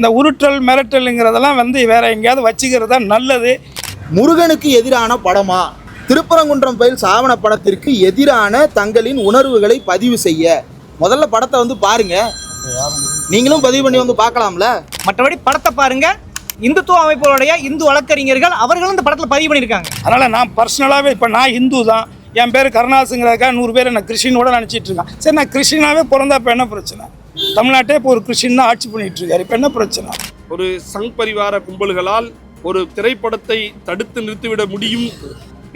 இந்த உருட்டல் மிரட்டலுங்கிறதெல்லாம் வேற எங்கேயாவது வச்சுக்கிறது தான் நல்லது. முருகனுக்கு எதிரான படமா? திருப்பரங்குன்றம் ஃபைல்ஸ் ஆவண படத்திற்கு எதிரான தங்களின் உணர்வுகளை பதிவு செய்ய முதல்ல படத்தை பாருங்க. நீங்களும் பதிவு பண்ணி பார்க்கலாம்ல. மற்றபடி படத்தை பாருங்க. இந்துத்துவ அமைப்புகளுடைய இந்து வழக்கறிஞர்கள் அவர்களும் இந்த படத்தில் பதிவு பண்ணியிருக்காங்க. அதனால் நான் பர்சனலாகவே இப்போ நான் இந்து தான், என் பேர் கருணாசுங்கிறதுக்காக 100 பேர் என்ன கிறிஸ்டினோட நினச்சிட்டு இருக்கான். சரி, நான் கிறிஸ்டினாவே பிறந்தா இப்போ என்ன பிரச்சனை? தமிழ்நாட்டே இப்போ ஒரு கிறிஸ்டின் தான் ஆட்சி பண்ணிட்டு இருக்காரு, இப்போ என்ன பிரச்சனை? ஒரு சங் பரிவார கும்பல்களால் ஒரு திரைப்படத்தை தடுத்து நிறுத்திவிட முடியும்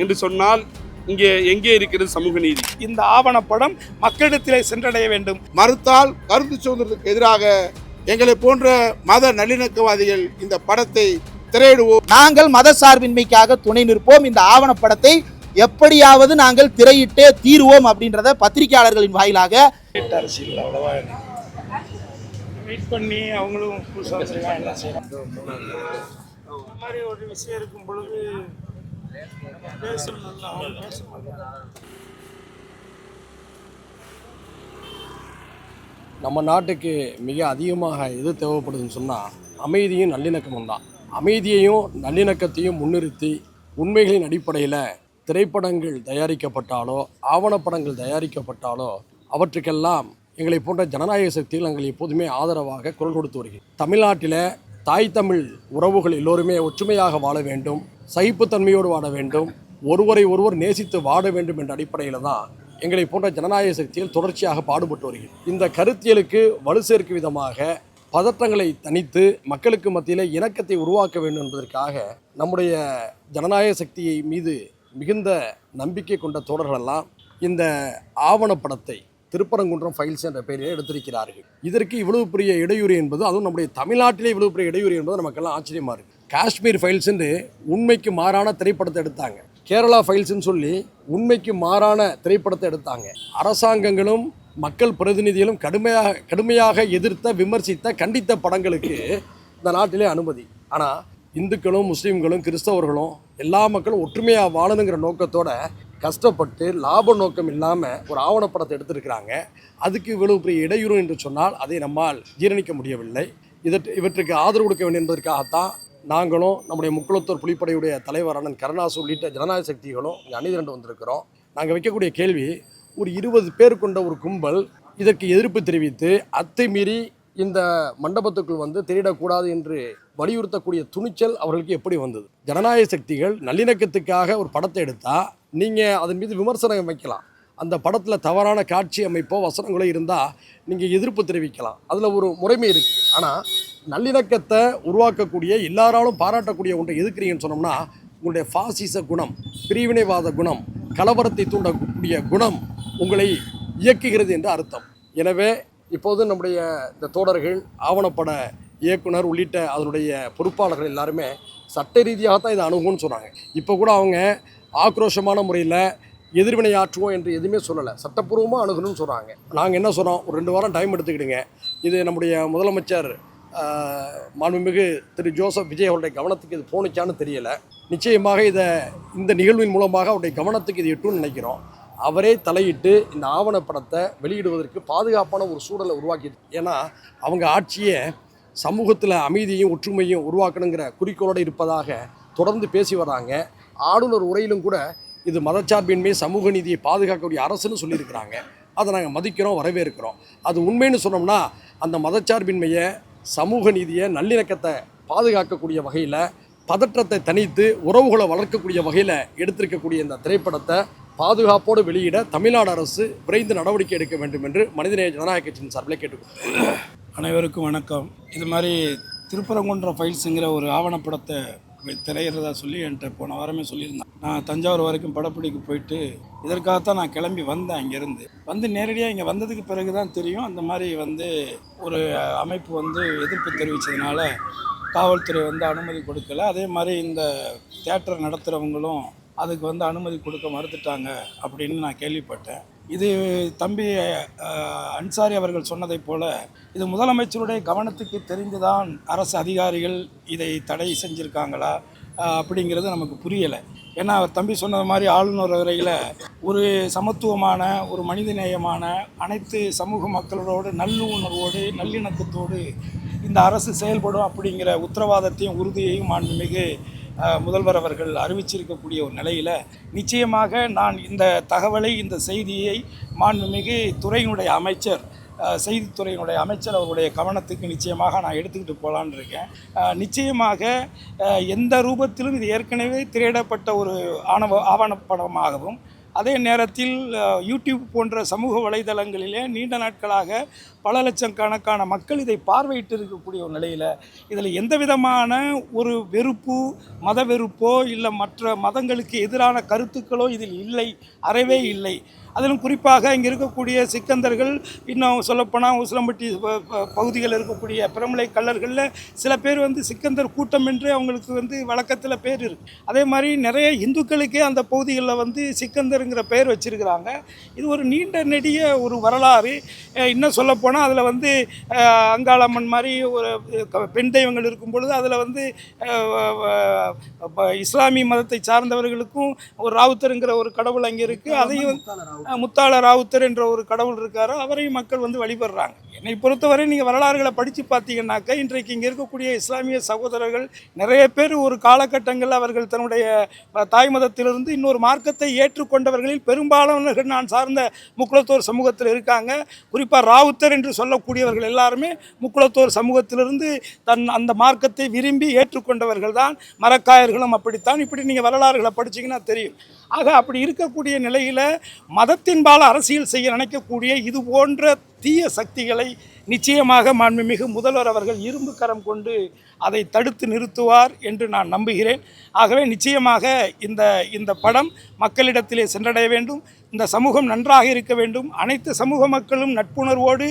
என்று சொன்னால் இங்கே எங்கே இருக்கிறது சமூக நீதி? இந்த ஆவணப்படம் மக்களிடத்திலே சென்றடைய வேண்டும். மறுத்தால் கருத்து சுதந்திரத்துக்கு எதிராக எங்களை போன்ற மத நல்லிணக்கவாதிகள் இந்த படத்தை திரையிடுவோம். நாங்கள் மத சார்பின்மைக்காக துணை நிற்போம். இந்த ஆவணப்படத்தை எப்படியாவது நாங்கள் திரையிட்டே தீர்வோம் அப்படின்றத பத்திரிகையாளர்களின் வாயிலாக அரசியல் அவ்வளவா வெயிட் பண்ணி அவங்களும் புதுசாக என்ன செய்யலாம். இந்த மாதிரி ஒரு விஷயம் இருக்கும் பொழுது பேசணும். அவங்க பேச மாட்டாங்க. நம்ம நாட்டுக்கு மிக அதிகமாக எது தேவைப்படுதுன்னு சொன்னால் அமைதியும் நல்லிணக்கமும் தான். அமைதியையும் நல்லிணக்கத்தையும் முன்னிறுத்தி உண்மைகளின் அடிப்படையில் திரைப்படங்கள் தயாரிக்கப்பட்டாலோ ஆவணப்படங்கள் தயாரிக்கப்பட்டாலோ அவற்றுக்கெல்லாம் எங்களை போன்ற ஜனநாயக சக்திகள் நாங்கள் எப்போதுமே ஆதரவாக குரல் கொடுத்து வருகிறோம். தமிழ்நாட்டில் தாய் தமிழ் உறவுகள் எல்லோருமே ஒற்றுமையாக வாழ வேண்டும், சகிப்புத்தன்மையோடு வாழ வேண்டும், ஒருவரை ஒருவர் நேசித்து வாழ வேண்டும் என்ற அடிப்படையில் தான் எங்களை போன்ற ஜனநாயக சக்திகள் தொடர்ச்சியாக பாடுபட்டு வருகிறது. இந்த கருத்தியலுக்கு வலு சேர்க்கும் விதமாக பதற்றங்களை தணித்து மக்களுக்கு மத்தியில் இணக்கத்தை உருவாக்க வேண்டும் என்பதற்காக நம்முடைய ஜனநாயக சக்தியை மீது மிகுந்த நம்பிக்கை கொண்ட தோழர்களெல்லாம் இந்த ஆவணப்படத்தை திருப்பரங்குன்றம் ஃபைல்ஸ் என்ற பெயரில் எடுத்திருக்கிறார்கள். இதற்கு இவ்வளவு பெரிய இடையூறு என்பது, அதுவும் நம்முடைய தமிழ்நாட்டிலே இவ்வளவு பெரிய இடையூறு என்பது நமக்கெல்லாம் ஆச்சரியமாக இருக்குது. காஷ்மீர் ஃபைல்ஸ் என்று உண்மைக்கு மாறான திரைப்படத்தை எடுத்தாங்க. கேரளா ஃபைல்ஸ்ன்னு சொல்லி உண்மைக்கு மாறான திரைப்படத்தை எடுத்தாங்க. அரசாங்கங்களும் மக்கள் பிரதிநிதிகளும் கடுமையாக எதிர்த்த, விமர்சித்த, கண்டித்த படங்களுக்கு இந்த நாட்டிலே அனுமதி. ஆனால் இந்துக்களும் முஸ்லீம்களும் கிறிஸ்தவர்களும் எல்லா மக்களும் ஒற்றுமையாக வாழணுங்கிற நோக்கத்தோட கஷ்டப்பட்டு லாப நோக்கம் இல்லாமல் ஒரு ஆவணப்படத்தை எடுத்திருக்கிறாங்க. அதுக்கு இவ்வளவு பெரிய இடையூறு என்று சொன்னால் அதை நம்மால் ஜீரணிக்க முடியவில்லை. இவற்றுக்கு ஆதரவு கொடுக்க வேண்டும் என்பதற்காகத்தான் நாங்களும் நம்முடைய முக்குளத்தூர் புலிப்படையுடைய தலைவர் அண்ணன் கருணாசு உள்ளிட்ட ஜனநாயக சக்திகளும் இங்கே அணிதிரண்டு வந்திருக்கிறோம். நாங்கள் வைக்கக்கூடிய கேள்வி, ஒரு 20 பேர் கொண்ட ஒரு கும்பல் இதற்கு எதிர்ப்பு தெரிவித்து அத்துமீறி இந்த மண்டபத்துக்குள் திரையிடக்கூடாது என்று வலியுறுத்தக்கூடிய துணிச்சல் அவர்களுக்கு எப்படி வந்தது? ஜனநாயக சக்திகள் நல்லிணக்கத்துக்காக ஒரு படத்தை எடுத்தால் நீங்கள் அதன் மீது விமர்சனம் வைக்கலாம். அந்த படத்தில் தவறான காட்சி அமைப்போ வசனங்களோ இருந்தால் நீங்கள் எதிர்ப்பு தெரிவிக்கலாம். அதில் ஒரு முறைமை இருக்குது. ஆனால் நல்லிணக்கத்தை உருவாக்கக்கூடிய, எல்லாராலும் பாராட்டக்கூடிய ஒன்றை எதிர்க்கிறீங்கன்னு சொன்னோம்னா உங்களுடைய பாசிச குணம், பிரிவினைவாத குணம், கலவரத்தை தூண்டக்கூடிய குணம் உங்களை இயக்குகிறது என்று அர்த்தம். எனவே இப்போது நம்முடைய இந்த தோழர்கள், ஆவணப்பட இயக்குனர் உள்ளிட்ட அதனுடைய பொறுப்பாளர்கள் எல்லாருமே சட்ட ரீதியாக தான் இதை அணுகும்னு சொன்னாங்க. இப்போ கூட அவங்க ஆக்ரோஷமான முறையில் எதிர்வினை ஆற்றுவோம் என்று எதுவுமே சொல்லலை, சட்டப்பூர்வமாக அணுகணும்னு சொல்கிறாங்க. நாங்கள் என்ன சொல்கிறோம், ஒரு 2 வாரம் டைம் எடுத்துக்கிடுங்க. இது நம்முடைய முதலமைச்சர் மாண்புமிகு திரு ஜோசப் விஜய் அவருடைய கவனத்துக்கு இது போணுச்சான்னு தெரியலை. நிச்சயமாக இந்த நிகழ்வின் மூலமாக அவருடைய கவனத்துக்கு இது எட்டும்னு நினைக்கிறோம். அவரே தலையிட்டு இந்த ஆவணப்படத்தை வெளியிடுவதற்கு பாதுகாப்பான ஒரு சூழலை உருவாக்கிது. ஏன்னா அவங்க ஆட்சியை சமூகத்தில் அமைதியையும் ஒற்றுமையும் உருவாக்கணுங்கிற குறிக்கோளோடு இருப்பதாக தொடர்ந்து பேசி வராங்க. ஆளுநர் உரையிலும் கூட இது மதச்சார்பின்மை, சமூக நீதியை பாதுகாக்கக்கூடிய அரசுன்னு சொல்லியிருக்கிறாங்க. அதை நாங்கள் மதிக்கிறோம், வரவேற்கிறோம். அது உண்மைன்னு சொன்னோம்னா அந்த மதச்சார்பின்மையை, சமூக நீதியை, நல்லிணக்கத்தை பாதுகாக்கக்கூடிய வகையில், பதற்றத்தை தணித்து உறவுகளை வளர்க்கக்கூடிய வகையில் எடுத்திருக்கக்கூடிய இந்த திரைப்படத்தை பாதுகாப்போடு வெளியிட தமிழ்நாடு அரசு விரைந்து நடவடிக்கை எடுக்க வேண்டும் என்று மனிதநேய ஜனநாயக கட்சியின் சார்பில் கேட்டுக்கொள்கிறேன். அனைவருக்கும் வணக்கம். இது மாதிரி திருப்பரங்குன்றம் ஃபைல்ஸுங்கிற ஒரு ஆவணப்படத்தை திரையிறதா சொல்லி என்கிட்ட போன வாரமே சொல்லியிருந்தேன். நான் தஞ்சாவூர் வரைக்கும் படப்பிடிக்கு போயிட்டு இதற்காகத்தான் நான் கிளம்பி வந்தேன். அங்கேருந்து நேரடியாக இங்கே வந்ததுக்கு பிறகு தான் தெரியும், அந்த மாதிரி ஒரு அமைப்பு எதிர்ப்பு தெரிவித்ததுனால காவல்துறை அனுமதி கொடுக்கல. அதே மாதிரி இந்த தியேட்டர் நடத்துகிறவங்களும் அதுக்கு அனுமதி கொடுக்க மறுத்துட்டாங்க அப்படின்னு நான் கேள்விப்பட்டேன். இது தம்பி அன்சாரி அவர்கள் சொன்னதைப் போல் இது முதலமைச்சருடைய கவனத்துக்கு தெரிந்துதான் அரசு அதிகாரிகள் இதை தடை செஞ்சுருக்காங்களா அப்படிங்கிறது நமக்கு புரியலை. ஏன்னா அவர் தம்பி சொன்னது மாதிரி ஆளுநர் வரையில் ஒரு சமத்துவமான, ஒரு மனிதநேயமான, அனைத்து சமூக மக்களோடு நல்லுணர்வோடு, நல்லிணக்கத்தோடு இந்த அரசு செயல்படும் அப்படிங்கிற உத்தரவாதத்தையும் உறுதியையும் மாண்புமிகு முதல்வர் அவர்கள் அறிவிச்சிருக்கக்கூடிய ஒரு நிலையில் நிச்சயமாக நான் இந்த தகவலை, இந்த செய்தியை மாண்புமிகு துறையினுடைய அமைச்சர், செய்தித்துறையினுடைய அமைச்சர் அவருடைய கவனத்துக்கு நிச்சயமாக நான் எடுத்துக்கிட்டு போகலான்னு இருக்கேன். நிச்சயமாக எந்த ரூபத்திலும் இது ஏற்கனவே திரையிடப்பட்ட ஒரு ஆவணப்படமாகவும், அதே நேரத்தில் யூடியூப் போன்ற சமூக வலைதளங்களிலே நீண்ட நாட்களாக பல லட்சக்கணக்கான மக்கள் இதை பார்வையிட்டு இருக்கக்கூடிய ஒரு நிலையில் இதில் எந்த விதமான ஒரு வெறுப்பு, மத வெறுப்போ இல்லை மற்ற மதங்களுக்கு எதிரான கருத்துக்களோ இதில் இல்லை, அறவே இல்லை. அதிலும் குறிப்பாக இங்கே இருக்கக்கூடிய சிக்கந்தர்கள், இன்னும் சொல்லப்போனால் உசிலம்பட்டி பகுதிகளில் இருக்கக்கூடிய பிரமலை கள்ளர்களில் சில பேர் சிக்கந்தர் கூட்டம் என்று அவங்களுக்கு வழக்கத்தில் பேர் இருக்குது. அதே மாதிரி நிறைய இந்துக்களுக்கே அந்த பகுதிகளில் சிக்கந்தருங்கிற பெயர் வச்சுருக்கிறாங்க. இது ஒரு நீண்ட நெடிய ஒரு வரலாறு. இன்னும் சொல்லப்போனால் அதில் அங்காளம்மன் மாதிரி ஒரு பெண் தெய்வங்கள் இருக்கும் பொழுது அதில் இஸ்லாமிய மதத்தை சார்ந்தவர்களுக்கும் ஒரு ராவுத்தருங்கிற ஒரு கடவுள் அங்கே இருக்குது. அதையும் முத்தாள ராவுத்தர் என்ற ஒரு கடவுள் இருக்கார், அவரையும் மக்கள் வழிபடுறாங்க. என்னை பொறுத்தவரை நீங்கள் வரலாறுகளை படித்து பார்த்தீங்கன்னாக்கா இன்றைக்கு இங்கே இருக்கக்கூடிய இஸ்லாமிய சகோதரர்கள் நிறைய பேர் ஒரு காலகட்டங்களில் அவர்கள் தன்னுடைய தாய் மதத்திலிருந்து இன்னொரு மார்க்கத்தை ஏற்றுக்கொண்டவர்களில் பெரும்பாலானவர்கள் நான் சார்ந்த முக்குளத்தோர் சமூகத்தில் இருக்காங்க. குறிப்பாக ராவுத்தர் என்று சொல்லக்கூடியவர்கள் எல்லாருமே முக்குளத்தோர் சமூகத்திலிருந்து அந்த மார்க்கத்தை விரும்பி ஏற்றுக்கொண்டவர்கள் தான். மரக்காயர்களும் அப்படித்தான். இப்படி நீங்கள் வரலாறுகளை படிச்சிங்கன்னா தெரியும். ஆக அப்படி இருக்கக்கூடிய நிலையில் மதத்தின்பால் அரசியல் செய்ய நினைக்கக்கூடிய இது போன்ற தீய சக்திகளை நிச்சயமாக மாண்புமிகு முதல்வர் அவர்கள் இரும்பு கரம் கொண்டு அதை தடுத்து நிறுத்துவார் என்று நான் நம்புகிறேன். ஆகவே நிச்சயமாக இந்த படம் மக்களிடத்திலே சென்றடைய வேண்டும். இந்த சமூகம் நன்றாக இருக்க வேண்டும். அனைத்து சமூக மக்களும் நட்புணர்வோடு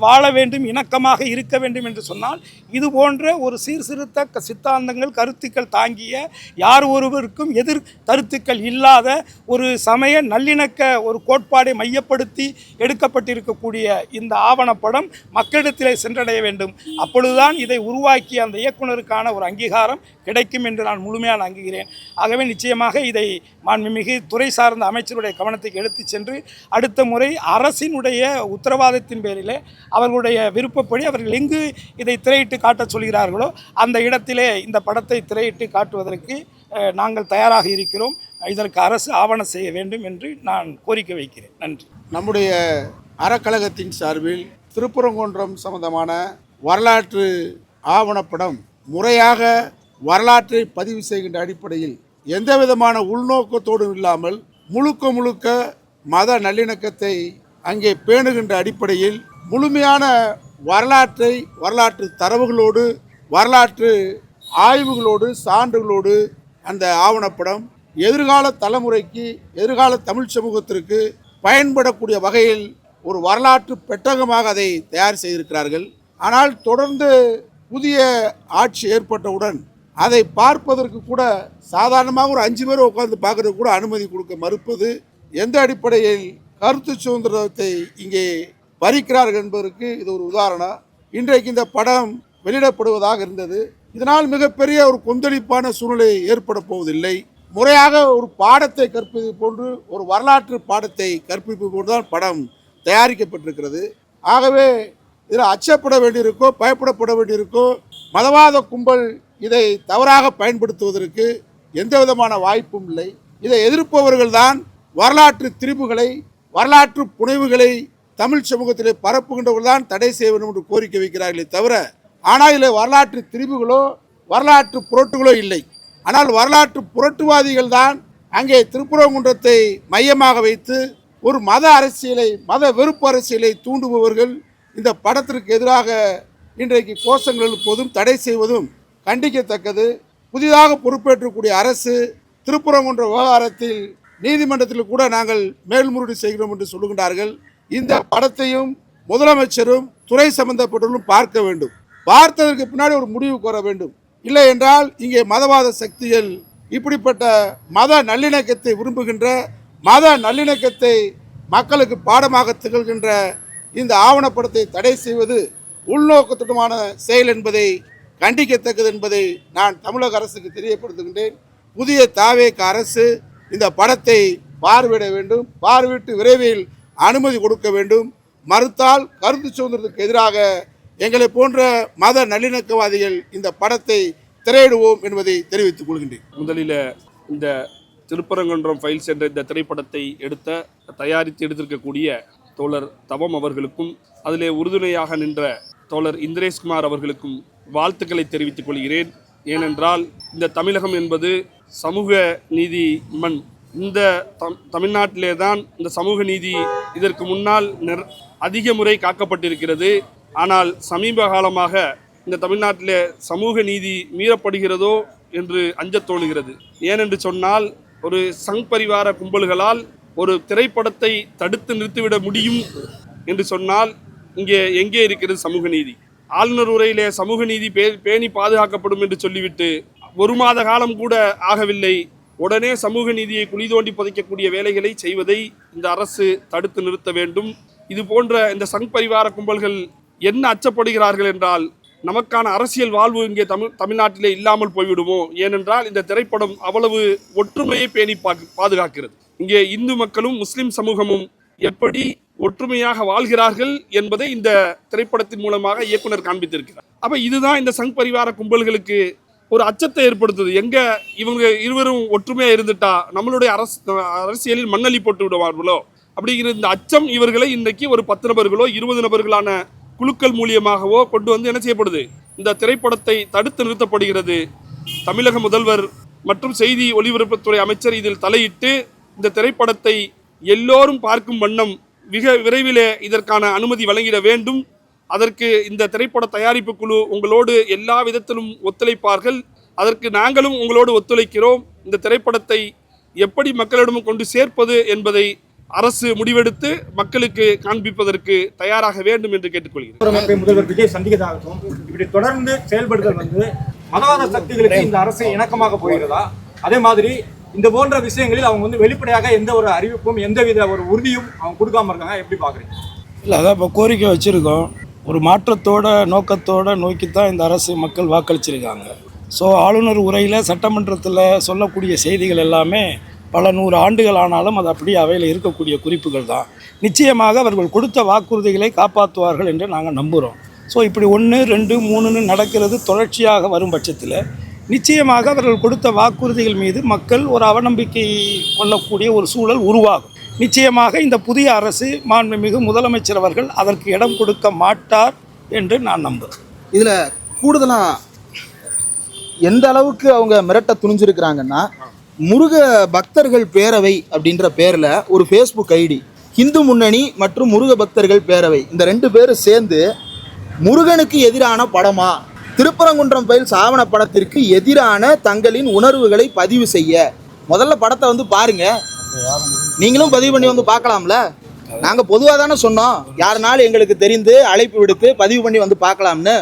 வாழ வேண்டும், இணக்கமாக இருக்க வேண்டும் என்று சொன்னால் இது போன்ற ஒரு சீர்திருத்த சித்தாந்தங்கள், கருத்துக்கள் தாங்கிய, யார் ஒருவருக்கும் எதிர் கருத்துக்கள் இல்லாத ஒரு சமய நல்லிணக்க ஒரு கோட்பாடை மையப்படுத்தி எடுக்கப்பட்டிருக்கக்கூடிய இந்த ஆவணப்படம் மக்களிடத்திலே சென்றடைய வேண்டும். அப்பொழுதுதான் இதை உருவாக்கிய அந்த இயக்குனருக்கான ஒரு அங்கீகாரம் கிடைக்கும் என்று நான் முழுமையாக நம்புகிறேன். ஆகவே நிச்சயமாக இதை மாண்புமிகு துறை சார்ந்த அமைச்சருடைய கவனத்துக்கு எடுத்து சென்று அடுத்த முறை அரசினுடைய உத்தரவாதத்தின் பேரிலே அவர்களுடைய விருப்பப்படி அவர்கள் எங்கு இதை திரையிட்டு காட்ட சொல்கிறார்களோ அந்த இடத்திலே இந்த படத்தை திரையிட்டு காட்டுவதற்கு நாங்கள் தயாராக இருக்கிறோம். இதற்கு அரசு ஆவணம் செய்ய வேண்டும் என்று நான் கோரிக்கை வைக்கிறேன். நன்றி. நம்முடைய அறக்கழகத்தின் சார்பில் திருப்பரங்குன்றம் சம்பந்தமான வரலாற்று ஆவணப்படம் முறையாக வரலாற்றை பதிவு செய்கின்ற அடிப்படையில் எந்த விதமான உள்நோக்கத்தோடும் இல்லாமல் முழுக்க மத நல்லிணக்கத்தை அங்கே பேணுகின்ற அடிப்படையில் முழுமையான வரலாற்று தரவுகளோடு, வரலாற்று ஆய்வுகளோடு, சான்றுகளோடு அந்த ஆவணப்படம் எதிர்கால தலைமுறைக்கு, எதிர்கால தமிழ் சமூகத்திற்கு பயன்படக்கூடிய வகையில் ஒரு வரலாற்று பெட்டகமாக அதை தயார் செய்திருக்கிறார்கள். ஆனால் தொடர்ந்து புதிய ஆட்சி ஏற்பட்டவுடன் அதை பார்ப்பதற்கு கூட சாதாரணமாக ஒரு 5 பேர் உட்கார்ந்து பார்க்கறதுக்கு கூட அனுமதி கொடுக்க மறுப்பது எந்த அடிப்படையில் கருத்து சுதந்திரத்தை இங்கே பறிக்கிறார்கள் என்பதற்கு இது ஒரு உதாரணம். இன்றைக்கு இந்த படம் வெளியிடப்படுவதாக இருந்தது. இதனால் மிகப்பெரிய ஒரு கொந்தளிப்பான சூழ்நிலை ஏற்பட போவதில்லை. முறையாக ஒரு பாடத்தை கற்பிப்பது போன்று, ஒரு வரலாற்று பாடத்தை கற்பிப்பது போன்றுதான் படம் தயாரிக்கப்பட்டிருக்கிறது. ஆகவே இதில் அச்சப்பட வேண்டியிருக்கோ, பயப்படப்பட வேண்டியிருக்கோ, மதவாத கும்பல் இதை தவறாக பயன்படுத்துவதற்கு எந்த விதமான வாய்ப்பும் இல்லை. இதை எதிர்ப்பவர்கள்தான் வரலாற்று திரிபுகளை, வரலாற்று புனைவுகளை தமிழ் சமூகத்திலே பரப்புகின்றவர்கள் தான் தடை செய்ய வேண்டும் என்று கோரிக்கை வைக்கிறார்களே தவிர, ஆனால் இதில் வரலாற்று திரிபுகளோ வரலாற்று புரட்டுகளோ இல்லை. ஆனால் வரலாற்று புரட்டுவாதிகள் தான் அங்கே திருப்பரங்குன்றத்தை மையமாக வைத்து ஒரு மத அரசியலை, மத வெறுப்பு அரசியலை தூண்டுபவர்கள் இந்த படத்திற்கு எதிராக இன்றைக்கு கோஷங்கள் எழுப்புவதும் தடை செய்வதும் கண்டிக்கத்தக்கது. புதிதாக பொறுப்பேற்றக்கூடிய அரசு திருப்பரங்குன்ற விவகாரத்தில் நீதிமன்றத்தில் கூட நாங்கள் மேல்முறையீடு செய்கிறோம் என்று சொல்லுகின்றார்கள். இந்த படத்தையும் முதலமைச்சரும் துறை சம்பந்தப்பட்டவர்களும் பார்க்க வேண்டும். பார்த்ததற்கு பின்னாடி ஒரு முடிவு கோர வேண்டும். இல்லை என்றால் இங்கே மதவாத சக்திகள் இப்படிப்பட்ட மத நல்லிணக்கத்தை விரும்புகின்ற, மத நல்லிணக்கத்தை மக்களுக்கு பாடமாக திகழ்கின்ற இந்த ஆவணப்படத்தை தடை செய்வது உள்நோக்கத்துடமான செயல் என்பதை கண்டிக்கத்தக்கது என்பதை நான் தமிழக அரசுக்கு தெரியப்படுத்துகின்றேன். புதிய தாவேக அரசு இந்த படத்தை பார்வையிட வேண்டும். பார்வையிட்டு விரைவில் அனுமதி கொடுக்க வேண்டும். மறுத்தால் கருத்து சுதந்திரத்துக்கு எதிராக எங்களை போன்ற மத நல்லிணக்கவாதிகள் இந்த படத்தை திரையிடுவோம் என்பதை தெரிவித்துக் கொள்கின்றேன். முதலில் இந்த திருப்பரங்குன்றம் ஃபைல்ஸ் என்ற இந்த திரைப்படத்தை தயாரித்து எடுத்திருக்கக்கூடிய தோழர் தவம் அவர்களுக்கும் அதிலே உறுதுணையாக நின்ற தோழர் இந்திரேஷ்குமார் அவர்களுக்கும் வாழ்த்துக்களை தெரிவித்துக் கொள்கிறேன். ஏனென்றால் இந்த தமிழகம் என்பது சமூக நீதி மண். இந்த தமிழ்நாட்டிலே தான் இந்த சமூக நீதி இதற்கு முன்னால் அதிக முறை காக்கப்பட்டிருக்கிறது. ஆனால் சமீப காலமாக இந்த தமிழ்நாட்டிலே சமூக நீதி மீறப்படுகிறதோ என்று அஞ்சத் தோணுகிறது. ஏனென்று சொன்னால் ஒரு சங் பரிவார கும்பல்களால் ஒரு திரைப்படத்தை தடுத்து நிறுத்திவிட முடியும் என்று சொன்னால் இங்கே எங்கே இருக்கிறது சமூக நீதி? ஆளுநர் உரையிலே சமூக நீதி பேணி பாதுகாக்கப்படும் என்று சொல்லிவிட்டு 1 மாத காலம் கூட ஆகவில்லை, உடனே சமூக நீதியை குழி தோண்டி புதைக்கக்கூடிய வேலைகளை செய்வதை இந்த அரசு தடுத்து நிறுத்த வேண்டும். இது போன்ற இந்த சங் பரிவார கும்பல்கள் என்ன அச்சப்படுகிறார்கள் என்றால், நமக்கான அரசியல் வாழ்வு இங்கே தமிழ்நாட்டிலே இல்லாமல் போய்விடுமோ? ஏனென்றால் இந்த திரைப்படம் அவ்வளவு ஒற்றுமையை பேணி பாதுகாக்கிறது. இங்கே இந்து மக்களும் முஸ்லிம் சமூகமும் எப்படி ஒற்றுமையாக வாழ்கிறார்கள் என்பதை இந்த திரைப்படத்தின் மூலமாக இயக்குனர் காண்பித்திருக்கிறார். அப்ப இதுதான் இந்த சங் பரிவார கும்பல்களுக்கு ஒரு அச்சத்தை ஏற்படுத்துது. எங்க இவங்க இருவரும் ஒற்றுமையா இருந்துட்டா நம்மளுடைய அரசியலில் மண்ணள்ளி போட்டு விடுவார்களோ அப்படிங்கிற இந்த அச்சம் இவர்களை இன்றைக்கு ஒரு 10 நபர்களோ 20 நபர்களான குழுக்கள் மூலியமாகவோ கொண்டு வந்து என்ன செய்யப்படுது? இந்த திரைப்படத்தை தடுத்து நிறுத்தப்படுகிறது. தமிழக முதல்வர் மற்றும் செய்தி ஒலிபரப்புத்துறை அமைச்சர் இதில் தலையிட்டு இந்த திரைப்படத்தை எல்லோரும் பார்க்கும் வண்ணம் மிக விரைவிலே இதற்கான அனுமதி வழங்கிட வேண்டும். அதற்கு இந்த திரைப்பட தயாரிப்பு குழு உங்களோடு எல்லா விதத்திலும் ஒத்துழைப்பார்கள். அதற்கு நாங்களும் உங்களோடு ஒத்துழைக்கிறோம். இந்த திரைப்படத்தை எப்படி மக்களிடம் கொண்டு சேர்ப்பது என்பதை அரசு முடிவெடுத்து மக்களுக்கு காண்பிப்பதற்கு தயாராக வேண்டும் என்று கேட்டுக்கொள்கிறேன். முதல்வர் விஜய் சந்திக்கதாகவும் இப்படி தொடர்ந்து செயல்படுதல் மதவாத சக்திகளுக்கு இந்த அரசு இணக்கமாக போகிறதா? அதே மாதிரி இந்த போன்ற விஷயங்களில் அவங்க வெளிப்படையாக எந்த ஒரு அறிவிப்பும் எந்தவித ஒரு உறுதியும் அவங்க கொடுக்காம இருக்காங்க, எப்படி பார்க்குறீங்க? இல்லை, அதான் இப்போ கோரிக்கை வச்சுருக்கோம். ஒரு மாற்றத்தோட நோக்கத்தோட நோக்கித்தான் இந்த அரசு மக்கள் வாக்களிச்சிருக்காங்க. ஸோ ஆளுநர் உரையில் சட்டமன்றத்தில் சொல்லக்கூடிய செய்திகள் எல்லாமே பல 100 ஆண்டுகள் ஆனாலும் அது அப்படியே அவையில் இருக்கக்கூடிய குறிப்புகள் தான். நிச்சயமாக அவர்கள் கொடுத்த வாக்குறுதிகளை காப்பாற்றுவார்கள் என்று நாங்கள் நம்புகிறோம். ஸோ இப்படி 1, 2, 3ன்னு நடக்கிறது தொடர்ச்சியாக வரும் பட்சத்தில் நிச்சயமாக அவர்கள் கொடுத்த வாக்குறுதிகள் மீது மக்கள் ஒரு அவநம்பிக்கை கொள்ளக்கூடிய ஒரு சூழல் உருவாகும். நிச்சயமாக இந்த புதிய அரசு மாண்புமிகு முதலமைச்சர் அவர்கள் அதற்கு இடம் கொடுக்க மாட்டார் என்று நான் நம்புகிறேன். இதில் கூடுதலாக எந்த அளவுக்கு அவங்க மிரட்ட துணிஞ்சிருக்கிறாங்கன்னா, முருக பக்தர்கள் பேரவை அப்படின்ற பேரில் ஒரு ஃபேஸ்புக் ஐடி, இந்து முன்னணி மற்றும் முருக பக்தர்கள் பேரவை, இந்த 2 பேரும் சேர்ந்து முருகனுக்கு எதிரான படமா, திருப்பரங்குன்றம் ஃபைல்ஸ் ஆவண படத்திற்கு எதிரான தங்களின் உணர்வுகளை பதிவு செய்ய, முதல்ல படத்தை பாருங்க, நீங்களும் பதிவு பண்ணி பார்க்கலாம்ல. நாங்கள் பொதுவாக தானே சொன்னோம், யாருனாலும் எங்களுக்கு தெரிந்து அழைப்பு விடுத்து பதிவு பண்ணி பார்க்கலாம்னு.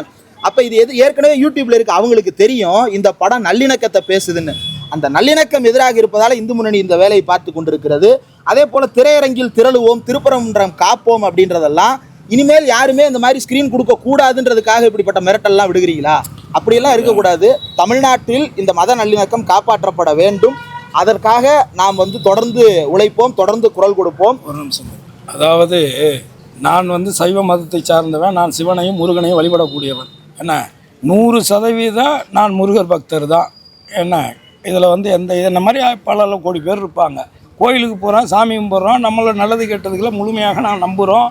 அப்போ இது ஏற்கனவே யூடியூப்ல இருக்கு, அவங்களுக்கு தெரியும் இந்த படம் நல்லிணக்கத்தை பேசுதுன்னு. அந்த நல்லிணக்கம் எதிராக இருப்பதால் இந்து முன்னணி இந்த வேலையை பார்த்து கொண்டிருக்கிறது. அதே போல் திரையரங்கில் திரளுவோம், திருப்பரங்குன்றம் காப்போம் அப்படின்றதெல்லாம் இனிமேல் யாருமே இந்த மாதிரி ஸ்க்ரீன் கொடுக்க கூடாதுன்றதுக்காக இப்படிப்பட்ட மிரட்டல்லாம் விடுகிறீங்களா? அப்படியெல்லாம் இருக்கக்கூடாது. தமிழ்நாட்டில் இந்த மத நல்லிணக்கம் காப்பாற்றப்பட வேண்டும். அதற்காக நாம் தொடர்ந்து உழைப்போம், தொடர்ந்து குரல் கொடுப்போம். ஒரு நிமிஷம். அதாவது நான் சைவ மதத்தை சார்ந்தவன், நான் சிவனையும் முருகனையும் வழிபடக்கூடியவன். என்ன 100% நான் முருகர் பக்தர் தான். என்ன இதில் என்ன மாதிரி பல கோடி பேர் இருப்பாங்க. கோயிலுக்கு போகிறோம், சாமி கும்பிட்றோம், நம்மளோட நல்லது கெட்டதுகளை முழுமையாக நான் நம்புகிறோம்.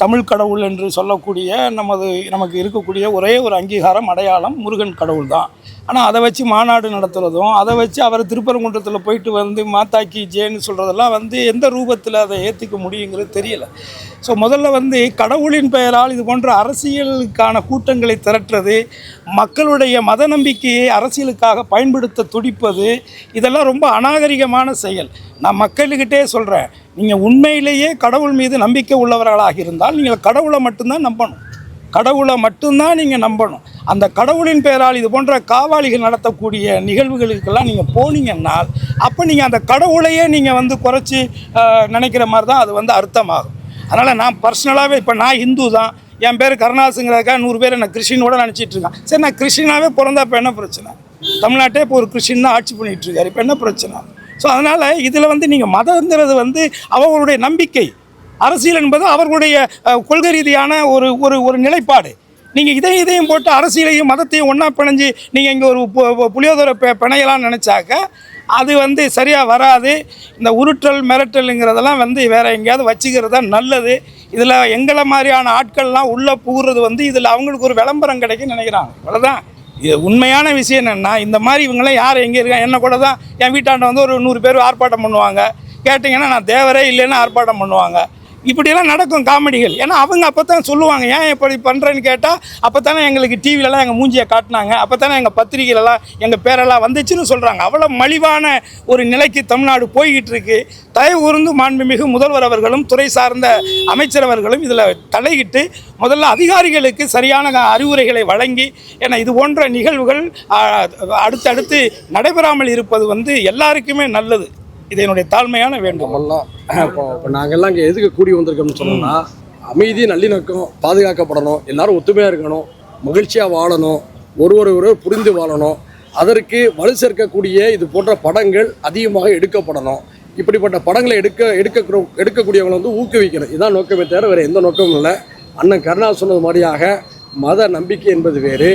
தமிழ் கடவுள் என்று சொல்லக்கூடிய நமக்கு இருக்கக்கூடிய ஒரே ஒரு அங்கீகாரம் அடையாளம் முருகன் கடவுள் தான். ஆனால் அதை வச்சு மாநாடு நடத்துகிறதும், அதை வச்சு அவர் திருப்பரங்குன்றத்தில் போயிட்டு மாத்தாக்கி ஜேன்னு சொல்கிறதெல்லாம் எந்த ரூபத்தில் அதை ஏற்றுக்க முடியுங்கிறது தெரியலை. ஸோ முதல்ல கடவுளின் பெயரால் இது போன்ற அரசியலுக்கான கூட்டங்களை திரட்டுறது, மக்களுடைய மத நம்பிக்கையை அரசியலுக்காக பயன்படுத்த துடிப்பது, இதெல்லாம் ரொம்ப அநாகரிகமான செயல். நான் மக்கள்கிட்டே சொல்கிறேன், நீங்கள் உண்மையிலேயே கடவுள் மீது நம்பிக்கை உள்ளவர்களாக இருந்தால் நீங்கள் கடவுளை மட்டும்தான் நம்பணும். கடவுளை மட்டும்தான் நீங்கள் நம்பணும். அந்த கடவுளின் பெயரால் இது போன்ற காவாளிகள் நடத்தக்கூடிய நிகழ்வுகளுக்கெல்லாம் நீங்கள் போனீங்கன்னால் அப்போ நீங்கள் அந்த கடவுளையே நீங்கள் குறைச்சி நினைக்கிற மாதிரி தான் அது அர்த்தமாகும். அதனால் நான் பர்சனலாகவே இப்போ நான் ஹிந்து தான், என் பேர் கருணாசுங்கிறதுக்கா 100 பேர் என்ன கிறிஸ்டினோட நினச்சிட்ருக்கேன். சரி, நான் கிறிஸ்டினாவே பிறந்தா இப்போ என்ன பிரச்சனை? தமிழ்நாட்டே இப்போ ஒரு கிறிஸ்டின் தான் ஆட்சி பண்ணிகிட்ருக்காரு, இப்போ என்ன பிரச்சனை? ஸோ அதனால் இதில் நீங்கள் மதங்கிறது அவர்களுடைய நம்பிக்கை, அரசியல் என்பது அவர்களுடைய கொள்கை ரீதியான ஒரு நிலைப்பாடு. நீங்கள் இதையும் போட்டு அரசியலையும் மதத்தையும் ஒன்றா பிணைஞ்சு நீங்கள் இங்கே ஒரு புளியோதரை பிணையலாம்னு நினச்சாக்க அது வந்து சரியாக வராது. இந்த உருட்டல் மிரட்டலுங்கிறதெல்லாம் வந்து வேறு எங்கேயாவது வச்சுக்கிறது தான் நல்லது. இதில் எங்களை மாதிரியான ஆட்கள்லாம் உள்ளே புகுறது வந்து இதில் அவங்களுக்கு ஒரு விளம்பரம் கிடைக்குன்னு நினைக்கிறாங்க. அவ்வளோதான். இது உண்மையான விஷயம் என்னென்னா, இந்த மாதிரி இவங்களாம் யார் எங்கே இருக்காங்க, என்ன கூட தான் என் வீட்டாண்ட வந்து ஒரு 100 பேர் ஆர்ப்பாட்டம் பண்ணுவாங்க. கேட்டிங்கன்னா நான் தேவரே இல்லைன்னு ஆர்ப்பாட்டம் பண்ணுவாங்க. இப்படியெல்லாம் நடக்கும் காமெடிகள். ஏன்னா அவங்க அப்போ தான் சொல்லுவாங்க, ஏன் இப்படி பண்ணுறேன்னு கேட்டால் அப்போ தானே எங்களுக்கு டிவிலலாம் எங்கள் மூஞ்சியை காட்டினாங்க, அப்போ தானே எங்கள் பத்திரிகையிலலாம் எங்கள் பேரெல்லாம் வந்துச்சுன்னு சொல்கிறாங்க. அவ்வளோ மலிவான ஒரு நிலைக்கு தமிழ்நாடு போய்கிட்டு இருக்கு. தயவு கூர்ந்து மாண்புமிகு முதல்வர் அவர்களும் துறை சார்ந்த அமைச்சர் அவர்களும் இதில் தலையிட்டு முதல்ல அதிகாரிகளுக்கு சரியான அறிவுரைகளை வழங்கி, ஏன்னா இது போன்ற நிகழ்வுகள் அடுத்தடுத்து நடைபெறாமல் இருப்பது வந்து எல்லாருக்குமே நல்லது. இது என்னுடைய தாழ்மையான வேண்டுகோள். இப்போ நாங்கள்லாம் இங்கே எதுக்கு கூடி வந்திருக்கோம்னு சொன்னோம்னா, அமைதி நல்லிணக்கம் பாதுகாக்கப்படணும், எல்லாரும் ஒத்துமையாக இருக்கணும், மகிழ்ச்சியாக வாழணும், ஒருவர் புரிந்து வாழணும். அதற்கு வலு சேர்க்கக்கூடிய இது போன்ற படங்கள் அதிகமாக எடுக்கப்படணும். இப்படிப்பட்ட படங்களை எடுக்கக்கூடியவங்களை வந்து ஊக்குவிக்கணும். இதான் நோக்கமே தவிர வேறு எந்த நோக்கமும் இல்லை. அண்ணன் கருணாஸ் சொன்னது மாதிரியாக மத நம்பிக்கை என்பது வேறு,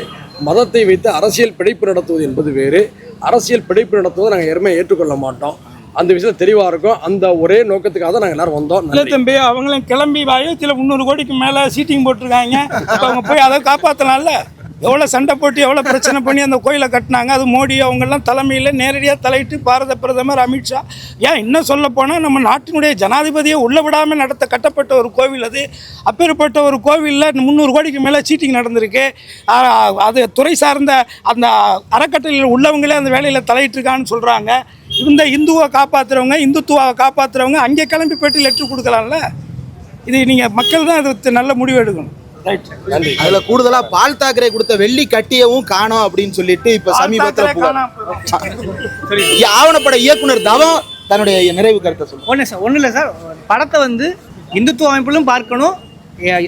மதத்தை வைத்து அரசியல் பிழைப்பு நடத்துவது என்பது வேறு. அரசியல் பிழைப்பு நடத்துவதை நாங்கள் யாருமே ஏற்றுக்கொள்ள மாட்டோம். அந்த விஷயம் தெளிவாக இருக்கும். அந்த ஒரே நோக்கத்துக்காக தான் நாங்கள் எல்லாரும் வந்தோம். இல்லை தம்பி, அவங்களும் கிளம்பி வாயத்தில் 300 கோடிக்கு மேலே சீட்டிங் போட்டிருக்காங்க. அவங்க போய் அதை காப்பாற்றலாம்ல. எவ்வளோ சண்டை போட்டு எவ்வளோ பிரச்சனை பண்ணி அந்த கோயிலை கட்டினாங்க. அது மோடி அவங்கெல்லாம் தலைமையில் நேரடியாக தலையிட்டு பாரத பிரதமர் அமித்ஷா, ஏன் இன்னும் சொல்ல போனால் நம்ம நாட்டினுடைய ஜனாதிபதியை உள்ள விடாமல் கட்டப்பட்ட ஒரு கோவில் அது. அப்பேற்பட்ட ஒரு கோவிலில் 300 கோடிக்கு மேலே சீட்டிங் நடந்திருக்கு. அது துறை சார்ந்த அந்த அறக்கட்டளையில் உள்ளவங்களே அந்த வேலையில் தலையிட்டுருக்கான்னு சொல்கிறாங்க. இந்த இந்துவை காப்பாற்றுறவங்க, இந்துத்துவாவை காப்பாற்றுறவங்க அங்கே கிளம்பி போய்ட்டு லெட்ரு கொடுக்கலாம்ல. இது நீங்கள் மக்கள் தான் இது நல்ல முடிவு எடுக்கணும். அதுல கூடுதலா பால் தாக்கரே கொடுத்த வெள்ளி கட்டியவும் காணோம் அப்படின்னு சொல்லிட்டு இப்ப சமீபத்தில் ஆவணப்பட இயக்குனர் தவம் தன்னுடைய நிறைவு கருத்தை சொல்லுங்க. ஒன்றும் இல்லை சார், படத்தை வந்து இந்துத்துவ அமைப்புகளும் பார்க்கணும்,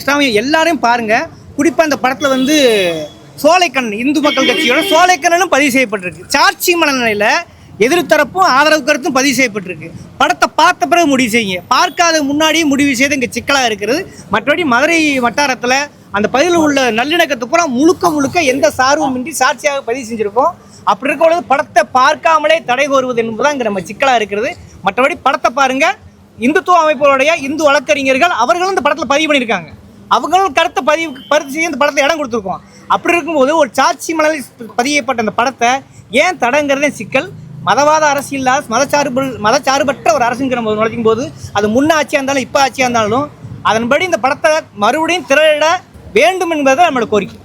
இஸ்லாமிய எல்லாரையும் பாருங்க. குறிப்பாக அந்த படத்தில் வந்து சோலைக்கண்ணன், இந்து மக்கள் கட்சியோட சோலைக்கண்ணனும் பதிவு செய்யப்பட்டிருக்கு. சாட்சி மனநிலையில் எதிர்த்தரப்பும் ஆதரவு கருத்தும் பதிவு செய்யப்பட்டிருக்கு. படத்தை பார்த்த பிறகு முடிவு செய்யுங்க. பார்க்காத முன்னாடியே முடிவு செய்து இங்கே சிக்கலாக இருக்கிறது. மற்றபடி மதுரை வட்டாரத்தில் அந்த பதிவில் உள்ள நல்லிணக்கத்தை பூரா முழுக்க எந்த சார்பும் இன்றி சாட்சியாக பதிவு செஞ்சுருக்கோம். அப்படி இருக்கும்பொழுது படத்தை பார்க்காமலே தடை கோருவது என்பதுதான் இங்கே நம்ம சிக்கலாக இருக்கிறது. மற்றபடி படத்தை பாருங்கள். இந்துத்துவ அமைப்புகளுடைய இந்து வழக்கறிஞர்கள் அவர்களும் இந்த படத்தில் பதிவு பண்ணியிருக்காங்க. அவங்களும் கருத்தை பதிவு செய்ய இந்த படத்தை இடம் கொடுத்துருக்கோம். அப்படி இருக்கும்போது ஒரு சாட்சி மனதில் பதியப்பட்ட அந்த படத்தை ஏன் தடங்கிறதே சிக்கல். மதவாத அரசியல் மதச்சார்பற்ற ஒரு அரசுங்கிற போது நுழைக்கும் போது அது முன்ன ஆட்சியாக இருந்தாலும் இப்போ ஆட்சியாக இருந்தாலும் அதன்படி இந்த படத்தை மறுபடியும் திரையிட வேண்டும் என்பது நம்மளோட கோரிக்கை.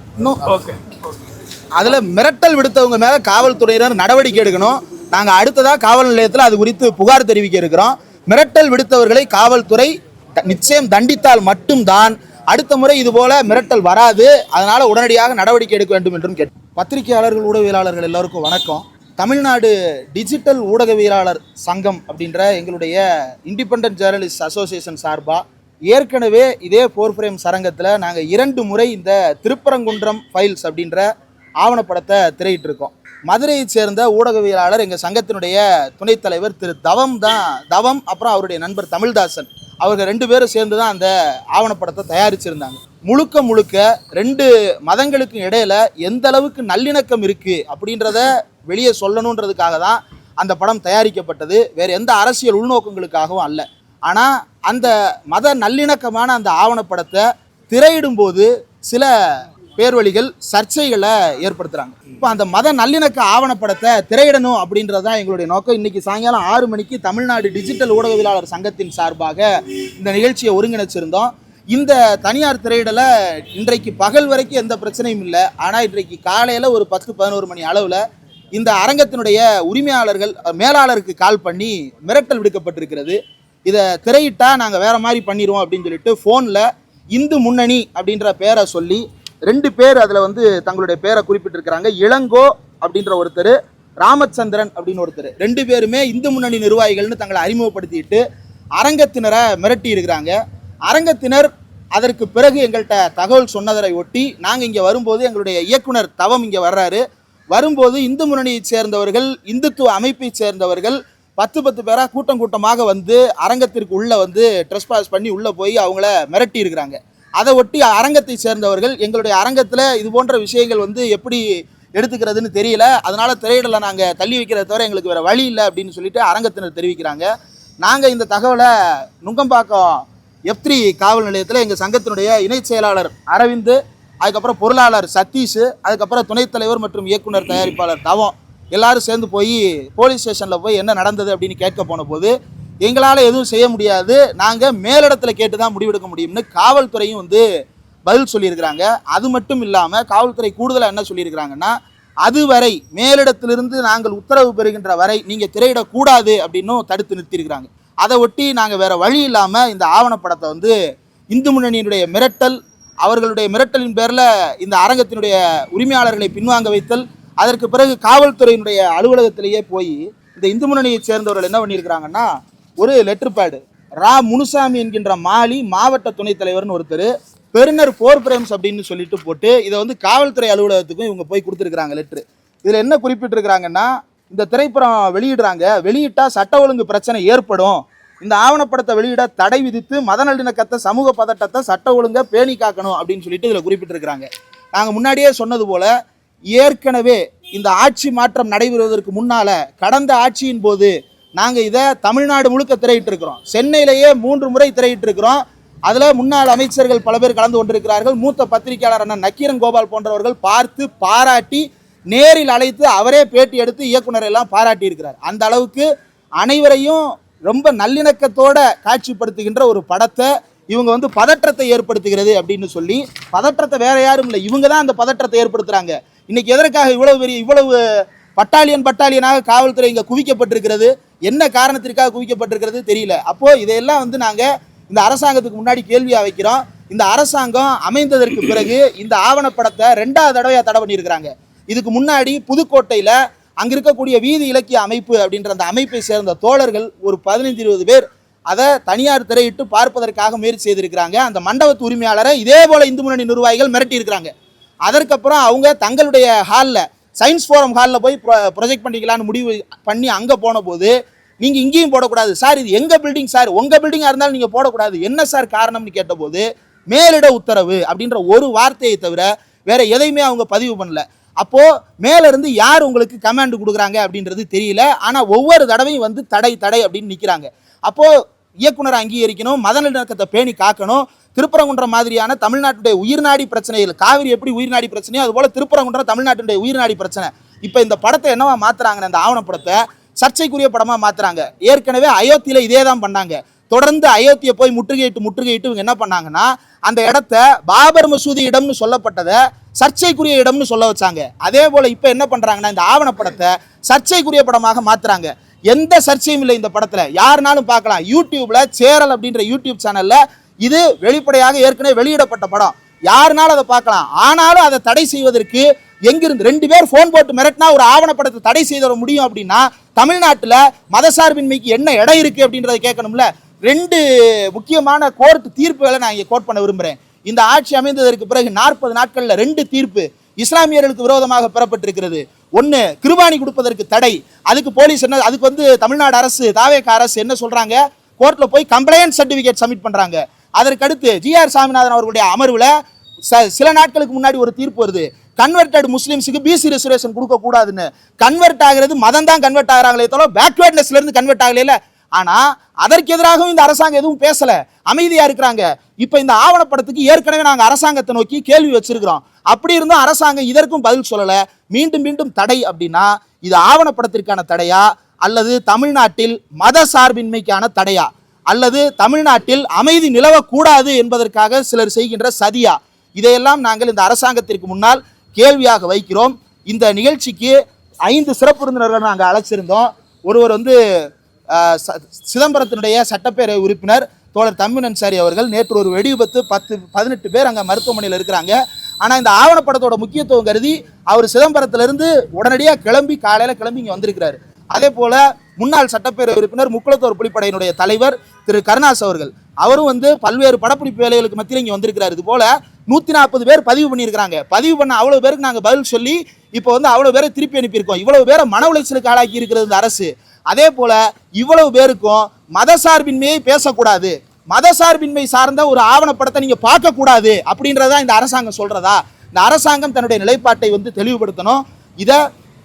ஓகே, அதில் மிரட்டல் விடுத்தவங்க மேலே காவல்துறையினர் நடவடிக்கை எடுக்கணும். நாங்கள் அடுத்ததாக காவல் நிலையத்தில் அது குறித்து புகார் தெரிவிக்க இருக்கிறோம். மிரட்டல் விடுத்தவர்களை காவல்துறை நிச்சயம் தண்டித்தால் மட்டும்தான் அடுத்த முறை இதுபோல மிரட்டல் வராது. அதனால் உடனடியாக நடவடிக்கை எடுக்க வேண்டும் என்றும் கேட்டோம். பத்திரிகையாளர்கள், ஊடகவியலாளர்கள் எல்லோருக்கும் வணக்கம். தமிழ்நாடு டிஜிட்டல் ஊடகவியலாளர் சங்கம் அப்படின்ற எங்களுடைய இண்டிபெண்டன்ட் ஜேர்னலிஸ்ட் அசோசியேஷன் சார்பாக ஏற்கனவே இதே 4 ஃப்ரேம் சரங்கத்தில் நாங்கள் 2 முறை இந்த திருப்பரங்குன்றம் ஃபைல்ஸ் அப்படின்ற ஆவணப்படத்தை திரையிட்டிருக்கோம். மதுரையை சேர்ந்த ஊடகவியலாளர் எங்கள் சங்கத்தினுடைய துணைத் தலைவர் திரு தவம் அப்புறம் அவருடைய நண்பர் தமிழ்தாசன் அவர்கள் 2 பேரும் சேர்ந்து தான் அந்த ஆவணப்படத்தை தயாரிச்சிருந்தாங்க. முழுக்க 2 மதங்களுக்கு இடையில எந்த அளவுக்கு நல்லிணக்கம் இருக்குது அப்படின்றத வெளியே சொல்லணுன்றதுக்காக தான் அந்த படம் தயாரிக்கப்பட்டது. வேறு எந்த அரசியல் உள்நோக்கங்களுக்காகவும் அல்ல. ஆனால் அந்த மத நல்லிணக்கமான அந்த ஆவணப்படத்தை திரையிடும்போது சில பேர்வழிகள் சர்ச்சைகளை ஏற்படுத்துகிறாங்க. இப்போ அந்த மத நல்லிணக்க ஆவணப்படத்தை திரையிடணும் அப்படின்றது தான் எங்களுடைய நோக்கம். இன்றைக்கி சாயங்காலம் 6 மணிக்கு தமிழ்நாடு டிஜிட்டல் ஊடகவியலாளர் சங்கத்தின் சார்பாக இந்த நிகழ்ச்சியை ஒருங்கிணைச்சிருந்தோம். இந்த தனியார் திரையிடலை இன்றைக்கு பகல் வரைக்கும் எந்த பிரச்சனையும் இல்லை. ஆனால் இன்றைக்கு காலையில் ஒரு 10-11 மணி அளவில் இந்த அரங்கத்தினுடைய உரிமையாளர்கள் மேலாளருக்கு கால் பண்ணி மிரட்டல் விடுக்கப்பட்டிருக்கிறது. இதை திரையிட்டால் நாங்கள் வேறு மாதிரி பண்ணிடுவோம் அப்படின்னு சொல்லிட்டு ஃபோனில் இந்து முன்னணி அப்படின்ற பேரை சொல்லி 2 பேர் அதில் வந்து தங்களுடைய பேரை குறிப்பிட்டிருக்கிறாங்க. இளங்கோ அப்படின்ற ஒருத்தர், ராமச்சந்திரன் அப்படின்னு ஒருத்தர், 2 பேருமே இந்து முன்னணி நிர்வாகிகள்னு தங்களை அறிமுகப்படுத்திட்டு அரங்கத்தினரை மிரட்டி இருக்கிறாங்க. அரங்கத்தினர் அதற்கு பிறகு எங்கள்கிட்ட தகவல் சொன்னதை ஒட்டி நாங்கள் இங்கே வரும்போது எங்களுடைய இயக்குனர் தவம் இங்கே வர்றாரு. வரும்போது இந்து முன்னணியை சேர்ந்தவர்கள், இந்துத்துவ அமைப்பை சேர்ந்தவர்கள் 10 பேராக கூட்டமாக வந்து அரங்கத்திற்கு உள்ளே வந்து ட்ரெஸ்பாஸ் பண்ணி உள்ளே போய் அவங்கள மிரட்டி இருக்கிறாங்க. அதை ஒட்டி அரங்கத்தை சேர்ந்தவர்கள் எங்களுடைய அரங்கத்தில் இது போன்ற விஷயங்கள் வந்து எப்படி எடுத்துக்கிறதுன்னு தெரியல, அதனால திரையிடலை நாங்கள் தள்ளி வைக்கிறத தவிர எங்களுக்கு வேறு வழி இல்லை அப்படின்னு சொல்லிட்டு அரங்கத்தினர் தெரிவிக்கிறாங்க. நாங்கள் இந்த தகவலை நுங்கம்பாக்கம் F3 காவல் நிலையத்தில் எங்கள் சங்கத்தினுடைய இணைச் செயலாளர் அரவிந்த், அதுக்கப்புறம் பொருளாளர் சதீஷ், அதுக்கப்புறம் துணைத் தலைவர் மற்றும் இயக்குனர் தயாரிப்பாளர் தவம் எல்லாரும் சேர்ந்து போய் போலீஸ் ஸ்டேஷனில் போய் என்ன நடந்தது அப்படின்னு கேட்க போன போது எங்களால் எதுவும் செய்ய முடியாது, நாங்கள் மேலிடத்தில் கேட்டு தான் முடிவெடுக்க முடியும்னு காவல்துறையும் வந்து பதில் சொல்லியிருக்கிறாங்க. அது மட்டும் இல்லாமல் காவல்துறை கூடுதலாக என்ன சொல்லியிருக்கிறாங்கன்னா, அதுவரை மேலிடத்திலிருந்து நாங்கள் உத்தரவு பெறுகின்ற வரை நீங்கள் திரையிடக்கூடாது அப்படின்னும் தடுத்து நிறுத்தியிருக்கிறாங்க. அதை ஒட்டி நாங்கள் வேறு வழி இல்லாமல் இந்த ஆவணப்படத்தை வந்து இந்து முன்னணியினுடைய மிரட்டல், அவர்களுடைய மிரட்டலின் பேரில் இந்த அரங்கத்தினுடைய உரிமையாளர்களை பின்வாங்க வைத்தல், அதற்கு பிறகு காவல்துறையினுடைய அலுவலகத்திலேயே போய் இந்த இந்து முன்னணியை சேர்ந்தவர்கள் என்ன பண்ணியிருக்கிறாங்கன்னா, ஒரு லெட்டர் பேடு முனுசாமி என்கின்ற மாலி மாவட்ட துணைத் தலைவர்னு ஒருத்தர் பெருநர் 4 பிரேம்ஸ் அப்படின்னு சொல்லிட்டு போட்டு இதை வந்து காவல்துறை அலுவலகத்துக்கும் இவங்க போய் கொடுத்துருக்குறாங்க லெட்ரு. இதில் என்ன குறிப்பிட்டிருக்கிறாங்கன்னா, இந்த திரைப்படம் வெளியிடுறாங்க, வெளியிட்டால் சட்ட ஒழுங்கு பிரச்சனை ஏற்படும், இந்த ஆவணப்படத்தை வெளியிட தடை விதித்து மத நல்லிணக்கத்தை சமூக பதட்டத்தை சட்ட ஒழுங்கை பேணி காக்கணும் அப்படின்னு சொல்லிட்டு இதில் குறிப்பிட்டிருக்கிறாங்க. நாங்கள் முன்னாடியே சொன்னது போல் ஏற்கனவே இந்த ஆட்சி மாற்றம் நடைபெறுவதற்கு முன்னால் கடந்த ஆட்சியின் போது நாங்கள் இதை தமிழ்நாடு முழுக்க திரையிட்டிருக்கிறோம். சென்னையிலேயே 3 முறை திரையிட்டிருக்கிறோம். அதில் முன்னாள் அமைச்சர்கள் பல பேர் கலந்து கொண்டிருக்கிறார்கள். மூத்த பத்திரிகையாளர் அண்ணன் நக்கீரன் கோபால் போன்றவர்கள் பார்த்து பாராட்டி நேரில் அழைத்து அவரே பேட்டி எடுத்து இயக்குனர் எல்லாம் பாராட்டி இருக்கிறார். அந்த அளவுக்கு அனைவரையும் ரொம்ப நல்லிணக்கத்தோட காட்சிப்படுத்துகின்ற ஒரு படத்தை இவங்க வந்து பதற்றத்தை ஏற்படுத்துகிறது அப்படின்னு சொல்லி, பதற்றத்தை வேற யாரும் இல்லை, இவங்க தான் அந்த பதற்றத்தை ஏற்படுத்துறாங்க. இன்னைக்கு எதற்காக இவ்வளவு பட்டாலியனாக காவல்துறை இங்கே குவிக்கப்பட்டிருக்கிறது, என்ன காரணத்திற்காக குவிக்கப்பட்டிருக்கிறது தெரியல. அப்போ இதையெல்லாம் வந்து நாங்கள் இந்த அரசாங்கத்துக்கு முன்னாடி கேள்வியாக வைக்கிறோம். இந்த அரசாங்கம் அமைந்ததற்கு பிறகு இந்த ஆவணப்படத்தை 2வது தடவையாக தடை பண்ணியிருக்கிறாங்க. இதுக்கு முன்னாடி புதுக்கோட்டையில் அங்கே இருக்கக்கூடிய வீதி இலக்கிய அமைப்பு அப்படின்ற அந்த அமைப்பை சேர்ந்த தோழர்கள் ஒரு 15-20 பேர் அதை தனியார் திரையிட்டு பார்ப்பதற்காக முயற்சி செய்திருக்கிறாங்க. அந்த மண்டபத்து உரிமையாளரை இதே போல் இந்து முன்னணி நிர்வாகிகள் மிரட்டியிருக்கிறாங்க. அதற்கப்புறம் அவங்க தங்களுடைய ஹாலில் சயின்ஸ் ஃபோரம் ஹாலில் போய் ப்ரொஜெக்ட் பண்ணிக்கலான்னு முடிவு பண்ணி அங்கே போன போது, நீங்கள் இங்கேயும் போடக்கூடாது சார், இது எங்கள் பில்டிங் சார், உங்கள் பில்டிங்காக இருந்தாலும் நீங்கள் போடக்கூடாது, என்ன சார் காரணம்னு கேட்டபோது மேலிட உத்தரவு அப்படின்ற ஒரு வார்த்தையை தவிர வேற எதையுமே அவங்க பதிவு பண்ணல. அப்போது மேலேருந்து யார் உங்களுக்கு கமாண்டு கொடுக்குறாங்க அப்படின்றது தெரியல. ஆனால் ஒவ்வொரு தடவையும் வந்து தடை அப்படின்னு நிற்கிறாங்க. அப்போது இயக்குனரை அங்கீகரிக்கணும், மத நல்லிணக்கத்தை பேணி காக்கணும். திருப்பரங்குன்றம் மாதிரியான தமிழ்நாட்டுடைய உயிர்நாடி பிரச்சனைகள், காவிரி எப்படி உயிர்நாடி பிரச்சனையோ அதுபோல் திருப்பரங்குன்றம் தமிழ்நாட்டுடைய உயிர்நாடி பிரச்சனை. இப்போ இந்த படத்தை என்னவா மாற்றுறாங்கன்னு, இந்த ஆவணப்படத்தை சர்ச்சைக்குரிய படமாக மாற்றுறாங்க. ஏற்கனவே அயோத்தியில் இதே தான் பண்ணாங்க. தொடர்ந்து அயோத்தியை போய் முற்றுகையிட்டு இவங்க என்ன பண்ணாங்கன்னா, அந்த இடத்த பாபர் மசூதி இடம்னு சொல்லப்பட்டதை சர்ச்சைக்குரிய இடம்னு சொல்ல வச்சாங்க. அதே போல் இப்போ என்ன பண்ணுறாங்கன்னா, இந்த ஆவணப்படத்தை சர்ச்சைக்குரிய படமாக மாற்றுறாங்க. எந்த சர்ச்சையும் இல்லை இந்த படத்தில், யாருனாலும் பார்க்கலாம். யூடியூப்பில் சேரல் அப்படின்ற யூடியூப் சேனலில் இது வெளிப்படையாக ஏற்கனவே வெளியிடப்பட்ட படம், யாருனாலும் அதை பார்க்கலாம். ஆனாலும் அதை தடை செய்வதற்கு எங்கிருந்து 2 பேர் ஃபோன் போட்டு மிரட்டினா ஒரு ஆவணப்படத்தை தடை செய்த முடியும் அப்படின்னா, தமிழ்நாட்டில் மதசார்பின்மைக்கு என்ன இடம் இருக்குது அப்படின்றத கேட்கணும்ல. 2 முக்கியமான கோர்ட் தீர்ப்புகளை நான் இங்கே கோட் பண்ண விரும்புகிறேன். இந்த ஆட்சி அமைந்ததற்கு பிறகு 40 நாட்களில் 2 தீர்ப்பு இஸ்லாமியர்களுக்கு விரோதமாக பெறப்பட்டிருக்கிறது. ஒன்று, கிருபானி கொடுப்பதற்கு தடை. அதுக்கு போலீஸ் என்ன, அதுக்கு வந்து தமிழ்நாடு அரசு தாவேக அரசு என்ன சொல்கிறாங்க, கோர்ட்டில் போய் கம்ப்ளைண்ட் சர்டிஃபிகேட் சப்மிட் பண்ணுறாங்க. அதற்கடுத்து ஜிஆர் சாமிநாதன் அவர்களுடைய அமர்வில் சில நாட்களுக்கு முன்னாடி ஒரு தீர்ப்பு வருது, கன்வெர்டட் முஸ்லீம்ஸுக்கு பிசி ரிசர்வேஷன் கொடுக்கக்கூடாதுன்னு. கன்வெர்ட் ஆகிறது மதம் தான் கன்வெர்ட் ஆகிறாங்களே தவிர பேக்வேர்ட்னஸ்லேருந்து கன்வெர்ட் ஆகலையில. ஆனால் அதற்கு எதிராகவும் இந்த அரசாங்கம் எதுவும் பேசலை, அமைதியாக இருக்கிறாங்க. இப்போ இந்த ஆவணப்படத்துக்கு ஏற்கனவே நாங்கள் அரசாங்கத்தை நோக்கி கேள்வி வச்சிருக்கிறோம். அப்படி இருந்தும் அரசாங்கம் இதற்கும் பதில் சொல்லலை. மீண்டும் தடை அப்படின்னா இது ஆவணப்படத்திற்கான தடையா, அல்லது தமிழ்நாட்டில் மத சார்பின்மைக்கான தடையா, அல்லது தமிழ்நாட்டில் அமைதி நிலவக்கூடாது என்பதற்காக சிலர் செய்கின்ற சதியா? இதையெல்லாம் நாங்கள் இந்த அரசாங்கத்திற்கு முன்னால் கேள்வியாக வைக்கிறோம். இந்த நிகழ்ச்சிக்கு 5 சிறப்பு விருந்தினர்கள் நாங்கள் அழைச்சிருந்தோம். ஒருவர் வந்து சிதம்பரத்தினுடைய சட்டப்பேரவை உறுப்பினர் தோழர் தம்பின் அன்சாரி அவர்கள். நேற்று ஒரு வெடி விபத்து, 18 பேர் அங்கே மருத்துவமனையில் இருக்கிறாங்க. ஆனால் இந்த ஆவணப்படத்தோட முக்கியத்துவம் கருதி அவர் சிதம்பரத்திலிருந்து உடனடியாக காலையில் கிளம்பி இங்கே வந்திருக்கிறாரு. அதே போல் முன்னாள் சட்டப்பேரவை உறுப்பினர் முக்குளத்தோர் புலிப்படையினுடைய தலைவர் திரு கருணாஸ் அவர்கள், அவரும் வந்து பல்வேறு படப்பிடிப்பு வேலைகளுக்கு மத்தியில் இங்கே வந்திருக்கிறார். இது போல் 140 பேர் பதிவு பண்ணியிருக்கிறாங்க. பதிவு பண்ண அவ்வளோ பேருக்கு நாங்கள் பதில் சொல்லி இப்போ வந்து அவ்வளோ பேரை திருப்பி அனுப்பியிருக்கோம். இவ்வளவு பேரை மன உளைச்சலுக்கு ஆளாக்கி இருக்கிறது இந்த அரசு. அதே போல் இவ்வளவு பேருக்கும் மதசார்பின்மையை பேசக்கூடாது, மதசார்பின்மை சார்ந்த ஒரு ஆவணப்படத்தை நீங்க பார்க்க கூடாது அப்படின்றதா இந்த அரசாங்கம் சொல்றதா? இந்த அரசாங்கம் தன்னுடைய நிலைப்பாட்டை வந்து தெளிவுபடுத்தணும். இதை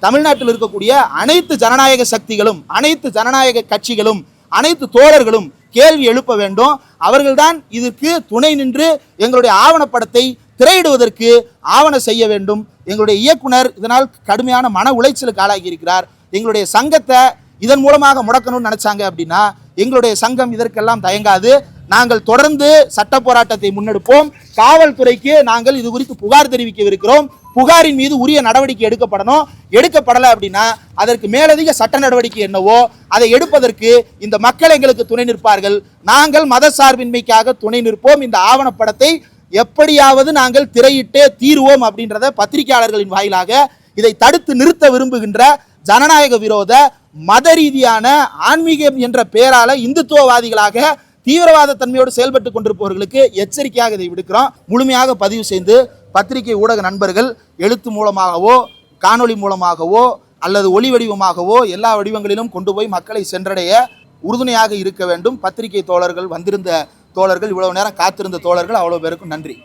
தமிழ்நாட்டில் இருக்கக்கூடிய அனைத்து ஜனநாயக சக்திகளும், அனைத்து ஜனநாயக கட்சிகளும், அனைத்து தோழர்களும் கேள்வி எழுப்ப வேண்டும். அவர்கள்தான் இதற்கு துணை நின்று எங்களுடைய ஆவணப்படத்தை திரையிடுவதற்கு ஆவண செய்ய வேண்டும். எங்களுடைய இயக்குனர் இதனால் கடுமையான மன உளைச்சலுக்கு ஆளாகி இருக்கிறார். எங்களுடைய சங்கத்தை இதன் மூலமாக முடக்கணும்னு நினைச்சாங்க அப்படின்னா எங்களுடைய சங்கம் இதற்கெல்லாம் தயங்காது. நாங்கள் தொடர்ந்து சட்ட போராட்டத்தை முன்னெடுப்போம். காவல்துறைக்கு நாங்கள் இது குறித்து புகார் தெரிவிக்கவிருக்கிறோம். புகாரின் மீது உரிய நடவடிக்கை எடுக்கப்படணும். எடுக்கப்படலை அப்படின்னா அதற்கு மேலதிக சட்ட நடவடிக்கை என்னவோ அதை எடுப்பதற்கு இந்த மக்கள் எங்களுக்கு துணை நிற்பார்கள். நாங்கள் மத சார்பின்மைக்காக துணை நிற்போம். இந்த ஆவணப்படத்தை எப்படியாவது நாங்கள் திரையிட்டே தீருவோம் அப்படின்றத பத்திரிகையாளர்களின் வாயிலாக இதை தடுத்து நிறுத்த விரும்புகின்ற ஜனநாயக விரோத மத ரீதியான ஆன்மீகம் என்ற பெயரால இந்துத்துவவாதிகளாக தீவிரவாத தன்மையோடு செயல்பட்டு கொண்டிருப்பவர்களுக்கு எச்சரிக்கையாக இதை விடுக்கிறோம். முழுமையாக பதிவு செய்து பத்திரிகை ஊடக நண்பர்கள் எழுத்து மூலமாகவோ காணொளி மூலமாகவோ அல்லது ஒளி வடிவமாகவோ எல்லா வடிவங்களிலும் கொண்டு போய் மக்களை சென்றடைய உறுதுணையாக இருக்க வேண்டும். பத்திரிகை தோழர்கள், வந்திருந்த தோழர்கள், இவ்வளவு நேரம் காத்திருந்த தோழர்கள், அவ்வளவு பேருக்கும் நன்றி.